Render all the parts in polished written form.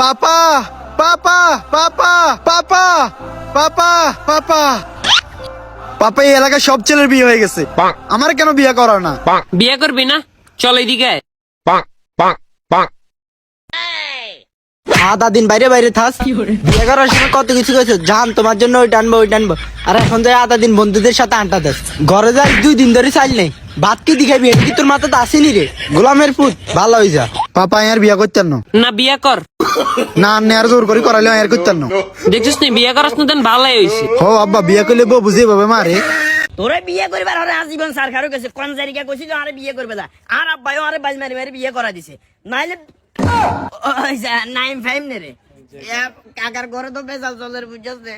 পাপা পাপা পাপা পাপা পাপা পাপা পাপা, এই এলাকায় সব ছেলের বিয়ে হয়ে গেছে, আমার কেন বিয়ে করা না? বিয়ে করবি না? চল এইদিকে আয়। আধা দিন বাইরে বাইরে থাস, বিয়ে করার সময় কত কিছু কইছো, জান তোমার জন্য ওই টানবো ওই টানবো, আর এখন যাই আধা দিন বন্ধুদের সাথে আড্ডা দেস। ঘরে যাই 2 দিন ধরে চাইল নেই, ভাত কি দিখাবি? এটা কি তোর মাথাতে আসেনি রে? গোলামের পুত ভালো হয়ে যা। পাপা আর বিয়ে করতেন না? না বিয়ে কর। না আন্নে আর জোর করে করাইলে আর করতেন না। দেখছিস নি বিয়ে করাস না, দেন ভালোই হইছে। ও আব্বা, বিয়ে করলে বউ বুঝিয়ে পাবে মারে। তোরে বিয়ে করবার হরে আজীবন সরকারও গেছে কোন জায়গা কইছি যে আরে বিয়ে করবে না, আর আব্বাইও আরে বাজ মারি মারি বিয়ে করা দিছে, নাইলে নাইম ফাইম নে রে কাকার ঘরে তো বেজাল চলের বুঝছে।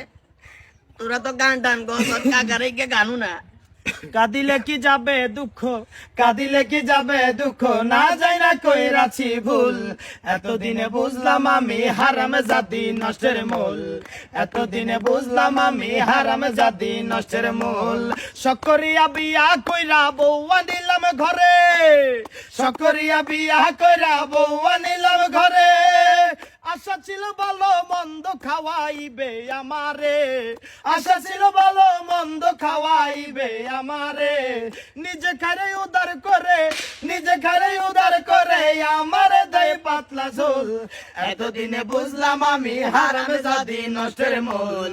তোরা তো গান টান গো কাকার গানু না। কাঁদিলে কি যাবে দুঃখ, কাঁদিলে কি যাবে দুঃখ, না যাই না কইরাছি ভুল। এতদিনে বুঝলাম আমি হারাম জাতি নষ্টের মূল, এতদিনে বুঝলাম আমি হারাম জাতি নষ্টের মূল। সকরিয়া বিয়া কইরা বউ আনিলাম ঘরে, সকরিয়া বিয়া কইরা বউ আনিলাম ঘরে। আশা ছিল ভালো মন্দ খাওয়াইবে আমারে, আশা ছিল ভালো মন্দ খাওয়াইবে আমারে। নিজে খারে উদার করে, নিজে খারে উদার করে আমারে দেয় পাতলা ঝোল। এতদিনে বুঝলাম আমি হারাম জাতি নষ্টের মূল,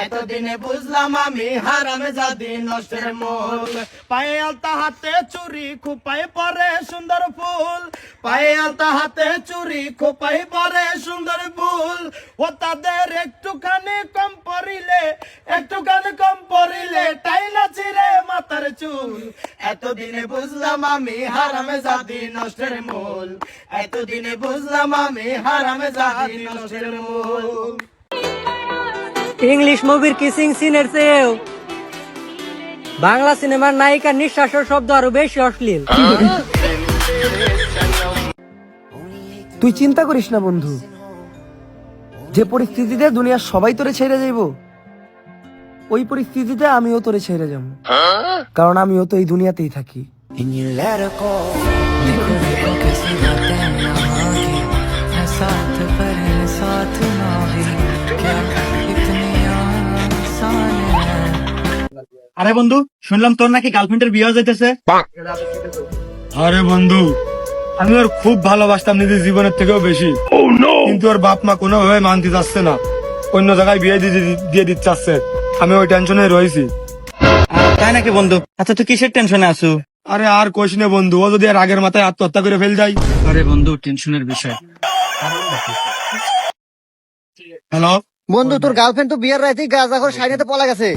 এতদিনে বুঝলাম আমি হারাম জাতি নষ্টের মূল। পায়ে আলতা হাতে চুরি খোপায় পরে সুন্দর ফুল, পায়ে আলতা হাতে চুরি খোপায় পরে সুন্দর ফুল। ও তাদের একটুখানি কম পড়িলে, একটুখানি কম পড়িলে টাইনা ছিঁড়ে মাথার চুল। এতদিনে বুঝলাম আমি হারামে জাতি নষ্টের মূল, এতদিনে বুঝলাম আমি হারামে জাতি নষ্টের মূল। ইংলিশ মুভির কিসিং সিনের চেয়েও বাংলা সিনেমার নায়িকার নিঃশ্বাসের শব্দ আরো বেশি অশ্লীল। তুই চিন্তা করিস না বন্ধু, যে পরিস্থিতিতে দুনিয়ার সবাই তোরে ছেড়ে যাইব, ওই পরিস্থিতিতে আমিও তোরে ছেড়ে যাব, কারণ আমিও তো এই দুনিয়াতেই থাকি। আরে বন্ধু, শুনলাম তোর নাকি গার্লফ্রেন্ডের বিয়ে হয়ে যাইতেছে। আরে বন্ধু, আমি ওর খুব ভালোবাসতাম নিজের জীবনের থেকেও বেশি, কিন্তু ওর বাপ মা কোনোভাবে মানতে চাচ্ছে না, অন্য জায়গায় বিয়ে দিয়ে দিতে চাচ্ছে। আমি ওই টেনশনে রয়েছি। তাই নাকি বন্ধু? আচ্ছা তুই কিসের টেনশনে আছো? আরে আর কোশ না বন্ধু, ও যদি আর আগের মাথায় আত্মহত্যা করে ফেল যায়। আরে বন্ধু, টেনশনের বিষয়। হ্যালো বন্ধু, তোর গার্লফ্রেন্ড তো বিয়ের রাইতেই গাঁজা করে সাইনাতে পলা গেছে।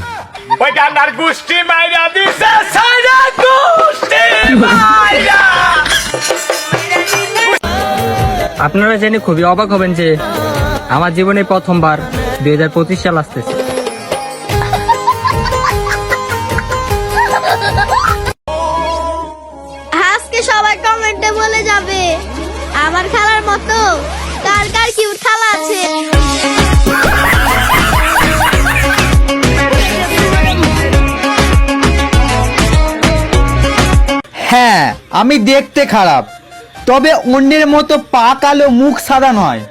ওই গান্ডার গুষ্টি মাইরা দিছে, সাইরা গুষ্টি মাইরা। আপনারা জেনে খুবই অবাক হবেন যে আমার জীবনে প্রথমবার 2025 সাল আসতেছে। আজকে সবাই কমেন্টে বলে যাবে আমার খালার মতো কার কার কিউট খালা আছে। হ্যাঁ, আমি দেখতে খারাপ, তবে অন্যের মতো পা কালো মুখ সাদা নয়।